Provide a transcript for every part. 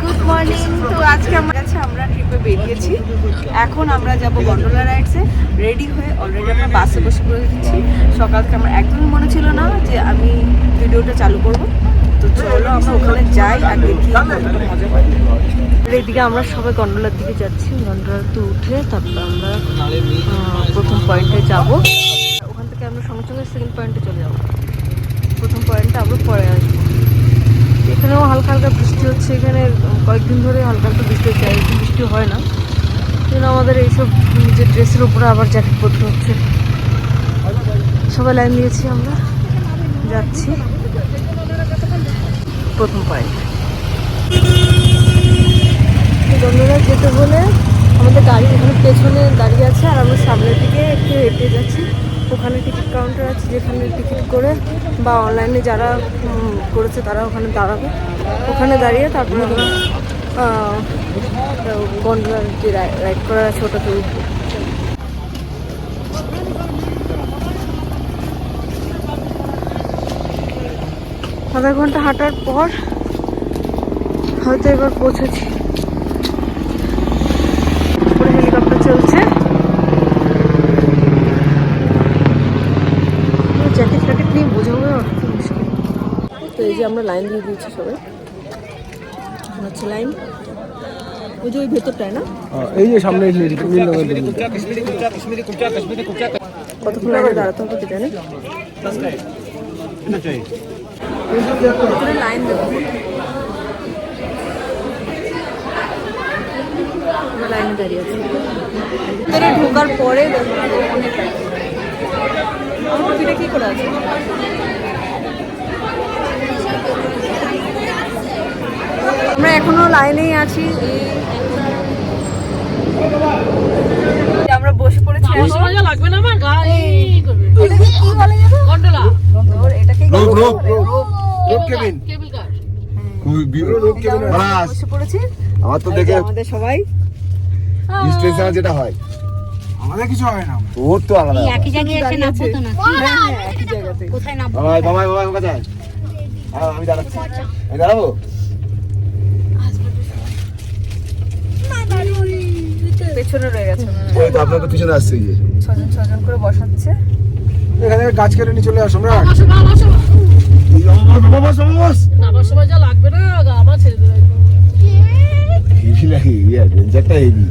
Good morning. তো আজকে আমরা ট্রিপে বেরিয়েছি। এখন আমরা যাব গন্ডোলা রাইডসে। রেডি হয়ে অলরেডি আমরা বাসে বসে পড়েছি। সকাল থেকে আমার একদমই মনে ছিল না যে আমি ভিডিওটা চালু করব। তো চলো আমরা ওখানে যাই আর দেখি কতটা মজা পাই। এদিকে আমরা সবাই গন্ডোলার দিকে যাচ্ছি। গন্ডোলাতে উঠে তারপর আমরা প্রথম পয়েন্টে যাব। ওখান থেকে আমরা সঙ্গে সঙ্গে সেকেন্ড পয়েন্টে চলে যাব। প্রথম পয়েন্টটা আমরা পরে আসবো। এখানেও হালকা হালকা বৃষ্টি হচ্ছে। এখানে কয়েকদিন ধরে হালকা হালকা বৃষ্টি হচ্ছে, একদিন বৃষ্টি হয় না। কিন্তু আমাদের এইসব নিজের ড্রেসের উপরে আবার জ্যাকেট পরতে হচ্ছে। সবাই লাইন দিয়েছি, আমরা যাচ্ছি প্রথম পয়েন্ট। গন্ডোলা যেতে হলে আমাদের গাড়ি এখানে পেছনে দাঁড়িয়ে আছে আর আমরা সামনের দিকে একটু হেঁটে যাচ্ছি। ওখানে টিকিট কাউন্টার আছে, যেখানে টিকিট করে বা অনলাইনে যারা করেছে তারা ওখানে দাঁড়াবে। ওখানে দাঁড়িয়ে তারপর আমরা গন্ডোলার যে রাইড করার আছে ওটাতে উঠবো। আধা ঘন্টা হাঁটার পর হয়তো এবার পৌঁছেছি। উপরে হেলিকপ্টার চলছে। জ্যাকেট ফ্যাকেট নিয়ে বোঝাবো একটু মুশকিল। তো এই যে আমরা লাইন দিয়ে দিয়েছি সবাই। হচ্ছে লাইন ওই যে ওই ভেতরটায় না, এই যে সামনে কতক্ষণ আগে দাঁড়াতে হবে জানে লাইন দেবো। আমরা লাইনে দাঁড়িয়ে আছি। ভিতরে ঢোকার পরে অনেক আমার টুপিটা কি করে আছে। আমরা এখনো লাইনেই আছি। আমরা বসে পড়েছি। লাগবে না আমার গাড়ি এটাকে কি বলে জানো? গন্ডোলা। এটাকে রোপ কেবিন। কেবল কার। বসে পড়েছি। আমার তো দেখে আমাদের সবাই স্টেশন যেটা হয়, আমাদের কিছু হয় না। তোর তো আলাদা একই জায়গায় এসে নামবো তো না। হ্যাঁ একই জায়গাতে। কোথায় নামবো? বাবাই বাবাই বাবাই ওকে যায়। আমি দাঁড়াচ্ছি, আমি দাঁড়াবো। পেছনে রয়ে গেছে। ওই তো আপনার তো পিছনে আসছে। এই যে ছজন করে বসাচ্ছে। এখানে গাছ কেটে নিয়ে চলে আসো। আমরা নামার সময় যা লাগবে না, আবার ছেড়ে দেবে। হেভি লাগে এই অ্যাডভেঞ্চারটা, হেভি।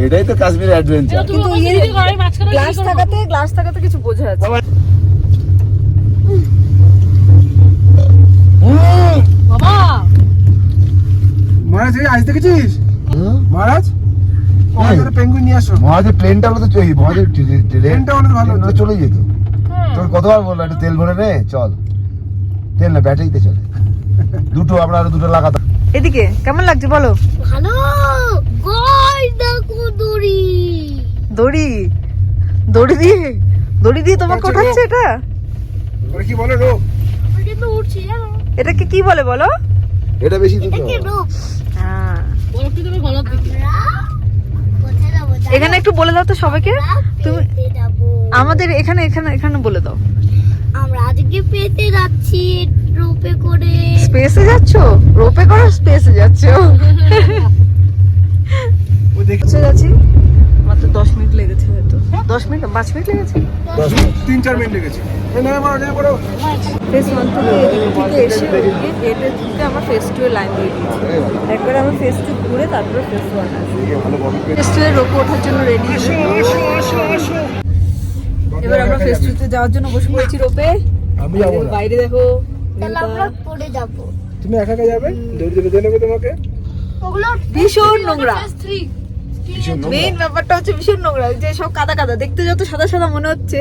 এটাই তো কাশ্মীর অ্যাডভেঞ্চার। কিন্তু গ্লাস থাকাতে কিছু বোঝা যাচ্ছে। বাবা মহারাজ আজ দেখেছিস? মহারাজ পেঙ্গুইন নিয়ে আসো। মহারাজের প্লেনটা হলো তো মহারাজের ট্রেনটা অনেক ভালো চলে যেত। তোর কতবার বললো একটু তেল ভরে নে, চল। তেল না, ব্যাটারিতে চলে। দুটো আমরা আরো দুটো লাগাতাম। এদিকে কেমন লাগছে বলো? ভালো। গাইস দেখো দড়ি। দড়ি দিয়ে তোমাকে ওঠাচ্ছে এটা? ওরে কি বলে রোপ? ওটা তো উঠছে জানো। এটাকে কি বলে বলো? এটা বেশি দুটো। কি রোপ? হ্যাঁ, বরফটি তুমি গলার দিকে। কোথায় যাবো? এখানে একটু বলে দাও তো সবাইকে। তুমি যাবো। আমাদের এখানে বলে দাও। আমরা আজকে পেতে যাচ্ছি রোপে করে। স্পেসে যাচ্ছো? রোপে করে স্পেসে যাচ্ছো? ও দেখতে যাচ্ছি। মাত্র 10 মিনিট লেগেছে, হয়তো 10 মিনিট 5 মিনিট লেগেছে। 3-4 মিনিট লেগেছে। ফেস 1 থেকে এসে গেটের দিকে আমরা ফেস 2 এর লাইন দিয়ে দিয়েছি। একবার আমরা ফেস 2 ঘুরে তারপরে ফেস 1 আসি। ফেস 2 এর রোপে ওঠার জন্য রেডি। এবার আমরা ফেস 2 তে যাওয়ার জন্য বসে পড়েছি রোপে। আমি যাবো না। বাইরে দেখো তাহলে আমরা পড়ে যাবো। তুমি একা একা যাবে? দৌড়ে নেবে তোমাকে। ওগুলো ভীষণ নোংরা। ভীষণ নোংরা। মেইন ব্যাপারটা হচ্ছে ভীষণ নোংরা। যে সব কাদা কাদা দেখতে যত সাদা সাদা মনে হচ্ছে,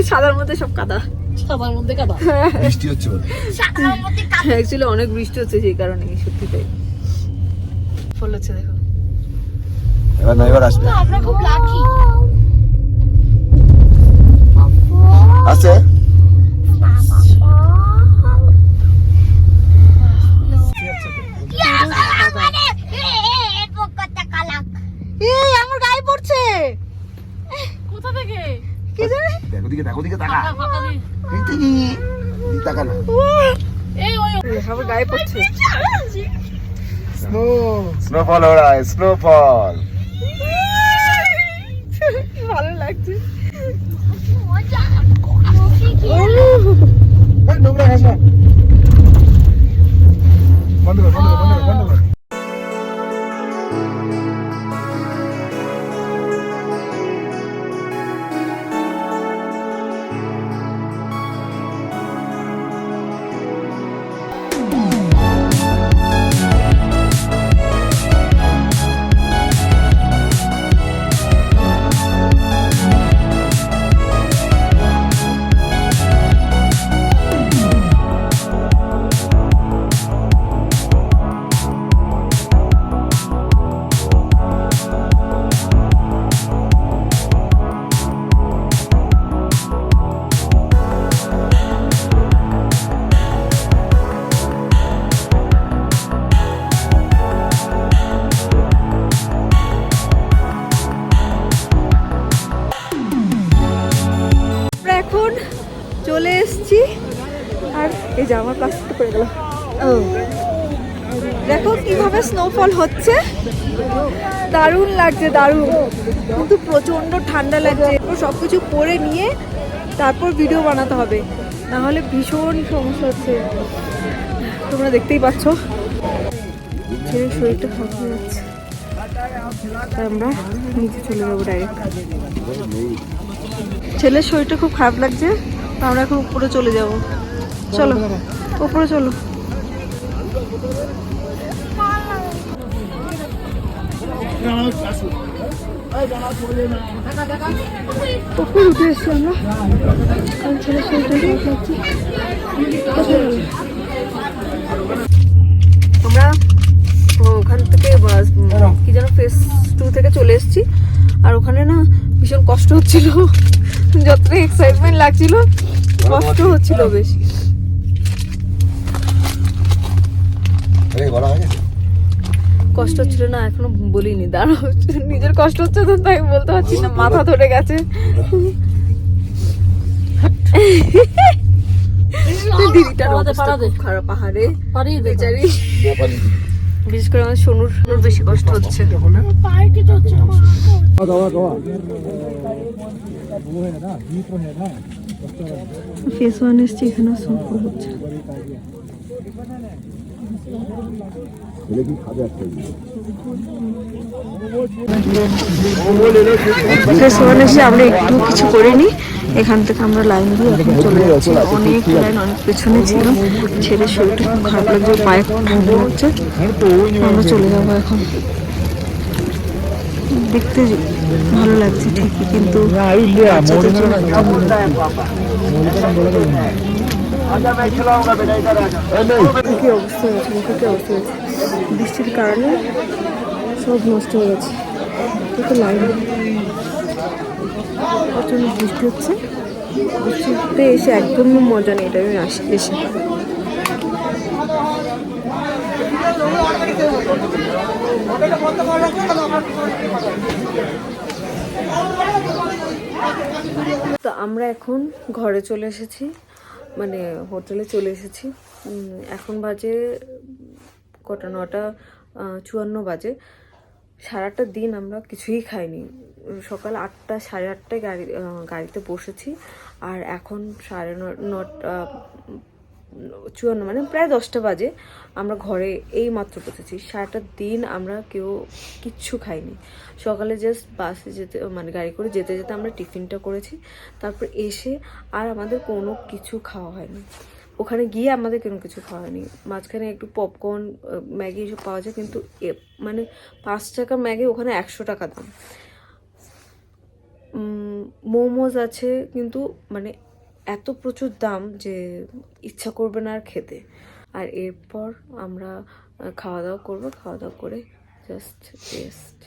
সাদার মধ্যে সব কাদা। সবার মধ্যে কাদা। বৃষ্টি হচ্ছে বলে। সাদার মধ্যে কাদা। অ্যাকচুয়ালি অনেক বৃষ্টি হচ্ছে সেই কারণে, সত্যি তাই। ফুল হচ্ছে দেখো। এবার আসবে। আমরা খুব লাকি। আছে এই আমার গায়ে পড়ছে। কোথা থেকে? কি জানি? দেখো দিকে তাকা। ফাঁকা দি। এই তাকা না। এই ওই আমার গায়ে পড়ছে। স্নো স্নোফল हो रहा है স্নোফল। ভালো লাগছে। মজা কফি খেয়ে নোংরা খাস না, বন্ধ কর বন্ধ কর বন্ধ কর। এখন চলে এসেছি আর এই যে আমার প্লাস্টিকটা পড়ে গেল। দেখো কিভাবে স্নোফল হচ্ছে, দারুণ লাগছে দারুণ, কিন্তু প্রচন্ড ঠান্ডা লাগছে। সবকিছু পরে নিয়ে তারপর ভিডিও বানাতে হবে, না হলে ভীষণ সমস্যা হচ্ছে। তোমরা দেখতেই পাচ্ছ ছেলের শরীরটা খারাপ হয়ে যাচ্ছে, তাই আমরা নিচে চলে যাবো ডাইরেক্ট। ছেলের শরীরটা খুব খারাপ লাগছে, তো আমরা এখন উপরে চলে যাব। চলো উপরে চলো। উপরে উঠে এসছি আমরা, কারণ ছেলের শরীরটা খারাপ লাগছে। আমরা ওখান থেকে কি যেন ফেস 2 থেকে চলে এসেছি, আর ওখানে না ভীষণ কষ্ট হচ্ছিল, যতটা এক্সাইটমেন্ট লাগছিল কষ্ট হচ্ছিল বেশ। কষ্ট হচ্ছিল না, এখনো বলিনি, দাঁড়াও, নিজের কষ্ট হচ্ছে তো তাই বলতে পারছি না, মাথা ধরে গেছে। দিদিটা অবস্থা খুব খারাপ, পাহাড়ে বেচারি, বিশেষ করে আমার সোনুর বেশি কষ্ট হচ্ছে। ফেস 1 এসছে, এখানে স্নোফল হচ্ছে। ফেস 1 এসে আমরা একটু কিছু করিনি, এখান থেকে আমরা লাইন দিয়ে এখন চলে যাচ্ছি। অনেক লাইন, অনেক পেছনে ছিল, ছেলের শরীরটা খুব খারাপ লাগছে, পায়ে খুব ঠান্ডা হচ্ছে। আমরা চলে যাবো এখন। দেখতে ভালো লাগছে ঠিকই, কিন্তু বাচ্চাদের জন্য কি অবস্থা হয়েছে, মুখে কি অবস্থা হয়েছে, বৃষ্টির কারণে সব নষ্ট হয়ে গেছে। কিন্তু লাইন প্রচন্ড বৃষ্টি হচ্ছে, বৃষ্টিতে এসে একদমই মজা নেই, এটা আমি এসে। তো আমরা এখন ঘরে চলে এসেছি, মানে হোটেলে চলে এসেছি। এখন বাজে কটা, 9:54 বাজে। সারাটা দিন আমরা কিছুই খাইনি। সকাল 8টা, 8:30টায় গাড়িতে বসেছি, আর এখন 9:54 মানে প্রায় 10টা বাজে আমরা ঘরে এই মাত্র পৌঁছেছি। সারাটা দিন আমরা কেউ কিচ্ছু খাইনি। সকালে জাস্ট বাসে যেতে, মানে গাড়ি করে যেতে যেতে আমরা টিফিনটা করেছি, তারপর এসে আর আমাদের কোনো কিছু খাওয়া হয়নি। ওখানে গিয়ে আমাদের কোনো কিছু খাওয়া হয়নি। মাঝখানে একটু পপকর্ন, ম্যাগি এসব পাওয়া যায়, কিন্তু মানে 5 টাকা ম্যাগি, ওখানে 100 টাকা দাম। মোমোজ আছে, কিন্তু মানে এত প্রচুর দাম যে ইচ্ছা করবে না আর খেতে। আর এরপর আমরা খাওয়া দাওয়া করবো, খাওয়া দাওয়া করে জাস্ট রেস্ট।